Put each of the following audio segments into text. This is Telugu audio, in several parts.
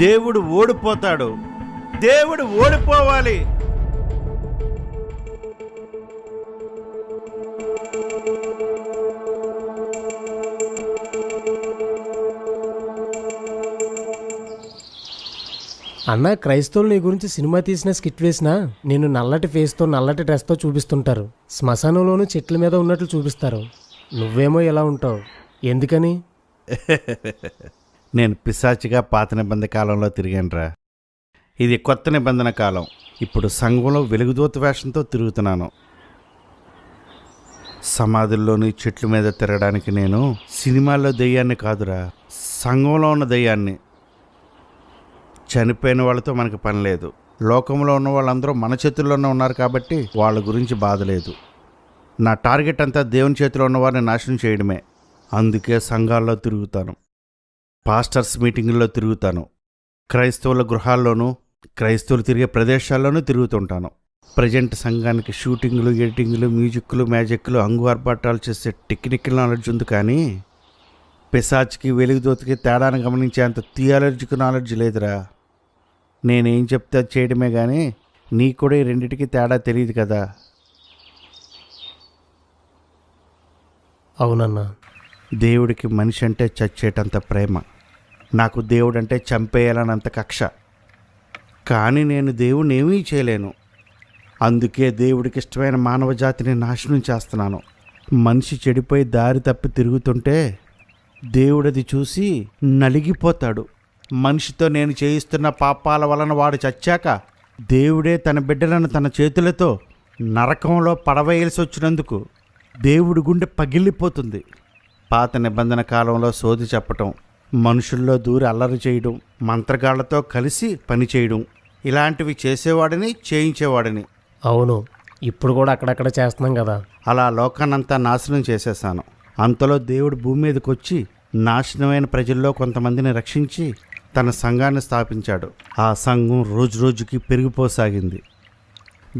దేవుడు ఓడిపోతాడు. దేవుడు ఓడిపోవాలి. అన్న, క్రైస్తవులు నీ గురించి సినిమా తీసిన స్కిట్ వేసినా నేను నల్లటి ఫేస్తో నల్లటి డ్రెస్తో చూపిస్తుంటారు. శ్మశానంలోనూ చెట్ల మీద ఉన్నట్లు చూపిస్తారు. నువ్వేమో ఎలా ఉంటావు? ఎందుకని? నేను పిశాచిగా పాత నిబంధన కాలంలో తిరిగానురా. ఇది కొత్త నిబంధన కాలం. ఇప్పుడు సంఘంలో వెలుగుదూత వేషంతో తిరుగుతున్నాను. సమాధుల్లోని చెట్ల మీద తిరగడానికి నేను సినిమాల్లో దెయ్యాన్ని కాదురా, సంఘంలో ఉన్న దెయ్యాన్ని. చనిపోయిన వాళ్ళతో మనకు పని లేదు. లోకంలో ఉన్న వాళ్ళందరూ మన చేతుల్లోనే ఉన్నారు కాబట్టి వాళ్ళ గురించి బాధ లేదు. నా టార్గెట్ అంతా దేవుని చేతిలో ఉన్న వారిని నాశనం చేయడమే. అందుకే సంఘాల్లో తిరుగుతాను, పాస్టర్స్ మీటింగుల్లో తిరుగుతాను, క్రైస్తవుల గృహాల్లోనూ క్రైస్తవులు తిరిగే ప్రదేశాల్లోనూ తిరుగుతుంటాను. ప్రజెంట్ సంఘానికి షూటింగ్లు, ఎడిటింగ్లు, మ్యూజిక్లు, మ్యాజిక్లు, అంగు ఆర్భాటాలు చేసే టెక్నికల్ నాలెడ్జ్ ఉంది. కానీ పిశాచికి వెలుగుదూతకి తేడాను గమనించేంత థియాలజికల్ నాలెడ్జ్ లేదురా. నేనేం చెప్తే అది చేయడమే కానీ నీకు కూడా ఈ రెండింటికి తేడా తెలియదు కదా. అవునన్నా. దేవుడికి మనిషి అంటే చచ్చేటంత ప్రేమ, నాకు దేవుడంటే చంపేయాలనంత కక్ష. కానీ నేను దేవుడిని ఏమీ చేయలేను. అందుకే దేవుడికి ఇష్టమైన మానవ జాతిని నాశనం చేస్తున్నాను. మనిషి చెడిపోయి దారి తప్పి తిరుగుతుంటే దేవుడది చూసి నలిగిపోతాడు. మనిషితో నేను చేయిస్తున్న పాపాల వలన వాడు చచ్చాక దేవుడే తన బిడ్డలను తన చేతులతో నరకంలో పడవేయాల్సి వచ్చినందుకు దేవుడి గుండె పగిలిపోతుంది. పాత నిబంధన కాలంలో సోది చెప్పటం, మనుషుల్లో దూరి అల్లరి చేయడం, మంత్రగాళ్లతో కలిసి పని చేయడం, ఇలాంటివి చేసేవాడిని, చేయించేవాడిని. అవును, ఇప్పుడు కూడా అక్కడక్కడ చేస్తున్నాం కదా. అలా లోకాన్నంతా నాశనం చేసేసాను. అంతలో దేవుడు భూమి మీదకి వచ్చి నాశనమైన ప్రజల్లో కొంతమందిని రక్షించి తన సంఘాన్ని స్థాపించాడు. ఆ సంఘం రోజు రోజుకి పెరిగిపోసాగింది.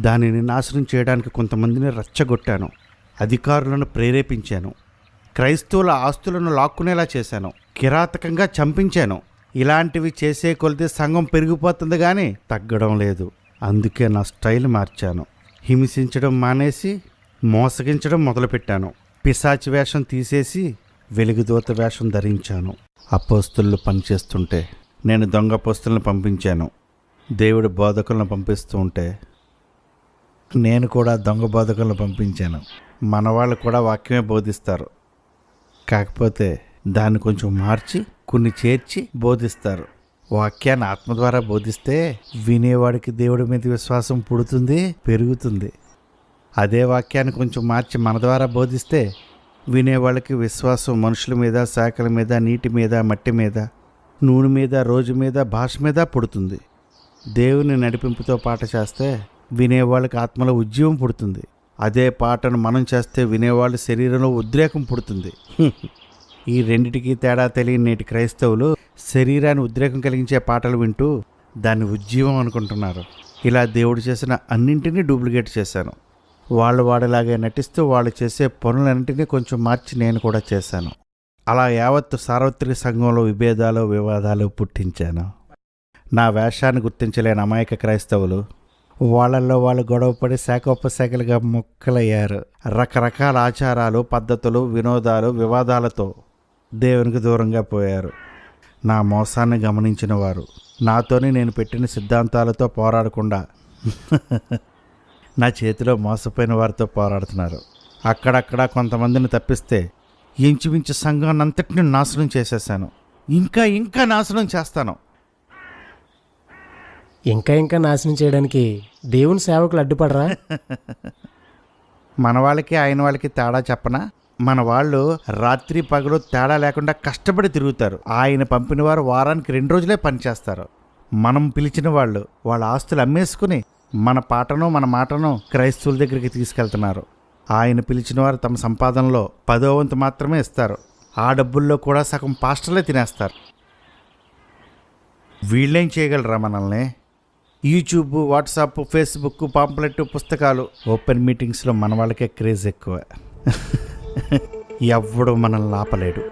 దానిని నాశనం చేయడానికి కొంతమందిని రెచ్చగొట్టాను, అధికారులను ప్రేరేపించాను, క్రైస్తవుల ఆస్తులను లాక్కునేలా చేశాను, కిరాతకంగా చంపించాను. ఇలాంటివి చేసే కొలితే సంఘం పెరిగిపోతుంది కానీ తగ్గడం లేదు. అందుకే నా స్టైల్ మార్చాను. హింసించడం మానేసి మోసగించడం మొదలుపెట్టాను. పిశాచి వేషం తీసేసి వెలుగుదూత వేషం ధరించాను. అపోస్తులు పనిచేస్తుంటే నేను దొంగ అపోస్తులను పంపించాను. దేవుడి బోధకులను పంపిస్తూ ఉంటే నేను కూడా దొంగ బోధకులను పంపించాను. మన వాళ్ళు కూడా వాక్యమే బోధిస్తారు, కాకపోతే దాన్ని కొంచెం మార్చి కొన్ని చేర్చి బోధిస్తారు. వాక్యాన్ని ఆత్మ ద్వారా బోధిస్తే వినేవాడికి దేవుడి మీద విశ్వాసం పుడుతుంది, పెరుగుతుంది. అదే వాక్యాన్ని కొంచెం మార్చి మన ద్వారా బోధిస్తే వినేవాళ్ళకి విశ్వాసం మనుషుల మీద, శాఖల మీద, నీటి మీద, మట్టి మీద, నూనె మీద, రోజు మీద, భాష మీద పుడుతుంది. దేవుని నడిపింపుతో పాట చేస్తే వినేవాళ్ళకి ఆత్మలో ఉద్యమం పుడుతుంది. అదే పాటను మనం చేస్తే వినేవాళ్ళ శరీరంలో ఉద్రేకం పుడుతుంది. ఈ రెండిటికి తేడా తెలియని నేటి క్రైస్తవులు శరీరాన్ని ఉద్రేకం కలిగించే పాటలు వింటూ దాన్ని ఉజ్జీవం అనుకుంటున్నారు. ఇలా దేవుడు చేసిన అన్నింటినీ డూప్లికేట్ చేశాను. వాళ్ళు వాడిలాగే నటిస్తూ వాళ్ళు చేసే పనులన్నింటినీ కొంచెం మార్చి నేను కూడా చేశాను. అలా యావత్తు సార్వత్రిక సంఘంలో విభేదాలు, వివాదాలు పుట్టించాను. నా వేషాన్ని గుర్తించలేని అమాయక క్రైస్తవులు వాళ్ళల్లో వాళ్ళు గొడవపడి శాఖోపశాఖలుగా మొక్కలయ్యారు. రకరకాల ఆచారాలు, పద్ధతులు, వినోదాలు, వివాదాలతో దేవునికి దూరంగా పోయారు. నా మోసాన్ని గమనించిన వారు నాతోని నేను పెట్టిన సిద్ధాంతాలతో పోరాడకుండా నా చేతిలో మోసపోయిన వారితో పోరాడుతున్నారు. అక్కడక్కడ కొంతమందిని తప్పిస్తే ఇంచుమించు సంఘాన్ని అంతటిని నాశనం చేసేసాను. ఇంకా నాశనం చేస్తాను. ఇంకా నాశనం చేయడానికి దేవుని సేవకులు అడ్డుపడరా? మన వాళ్ళకి ఆయన వాళ్ళకి తేడా చెప్పనా? మన వాళ్ళు రాత్రి పగలు తేడా లేకుండా కష్టపడి తిరుగుతారు. ఆయన పంపిన వారు వారానికి 2 రోజులే పనిచేస్తారు. మనం పిలిచిన వాళ్ళు వాళ్ళ ఆస్తులు అమ్మేసుకుని మన పాటను, మన మాటను క్రైస్తవుల దగ్గరికి తీసుకెళ్తున్నారు. ఆయన పిలిచిన వారు తమ సంపాదనలో 10వ వంతు మాత్రమే ఇస్తారు. ఆ డబ్బుల్లో కూడా సగం పాస్టర్లే తినేస్తారు. వీళ్ళేం చేయగలరా మనల్ని? యూట్యూబ్, వాట్సాప్, ఫేస్బుక్, పాంప్లెట్, పుస్తకాలు, ఓపెన్ మీటింగ్స్లో మన వాళ్ళకే క్రేజ్ ఎక్కువ. ఎవ్వడు మనల్ని ఆపలేడు.